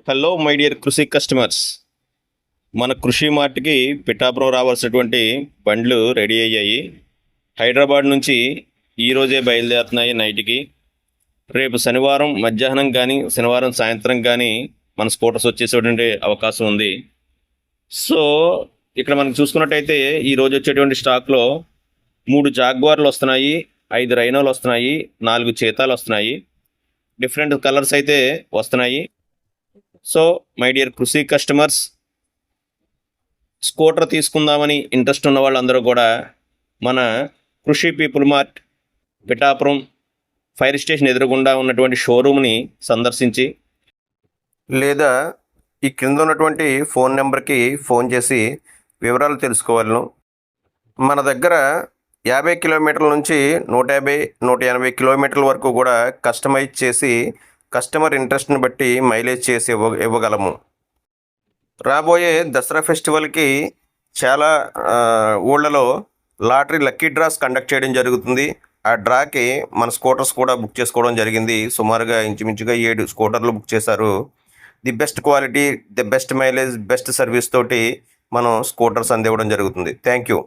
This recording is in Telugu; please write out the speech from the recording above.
హలో మై డియర్ కృషి కస్టమర్స్. మన కృషి మార్ట్కి పిఠాపురం రావాల్సినటువంటి బండ్లు రెడీ అయ్యాయి. హైదరాబాద్ నుంచి ఈరోజే బయలుదేరుతున్నాయి నైట్కి. రేపు శనివారం మధ్యాహ్నం కానీ శనివారం సాయంత్రం కానీ మన స్కూటర్స్ వచ్చేసేటువంటి అవకాశం ఉంది. సో ఇక్కడ మనం చూసుకున్నట్టయితే ఈరోజు వచ్చేటువంటి స్టాక్లో 3 జాగ్వార్లు వస్తున్నాయి, 5 రైనోలు వస్తున్నాయి, 4 చీతాలు వస్తున్నాయి. డిఫరెంట్ కలర్స్ అయితే వస్తున్నాయి. సో మై డియర్ కృషి కస్టమర్స్, స్కూటర్ తీసుకుందామని ఇంట్రెస్ట్ ఉన్న వాళ్ళందరూ కూడా మన కృషి people mart Pithapuram fire station ఎదురుగుండా ఉన్నటువంటి షోరూమ్ని సందర్శించి లేదా ఈ క్రింద ఉన్నటువంటి ఫోన్ నెంబర్కి ఫోన్ చేసి వివరాలు తెలుసుకోవాలను. మన దగ్గర 50 కిలోమీటర్ల నుంచి 150-180 కిలోమీటర్ల వరకు కూడా కస్టమైజ్ చేసి కస్టమర్ ఇంట్రెస్ట్ని బట్టి మైలేజ్ చేసి ఇవ్వగలము. రాబోయే దసరా ఫెస్టివల్కి చాలా ఊళ్ళలో లాటరీ లక్కీ డ్రాస్ కండక్ట్ చేయడం జరుగుతుంది. ఆ డ్రాకి మన స్కూటర్స్ కూడా బుక్ చేసుకోవడం జరిగింది. సుమారుగా ఇంచుమించుగా 7 స్కూటర్లు బుక్ చేశారు. The best quality, the best mileage, best service తోటి మనం స్కూటర్స్ అందివ్వడం జరుగుతుంది. Thank you.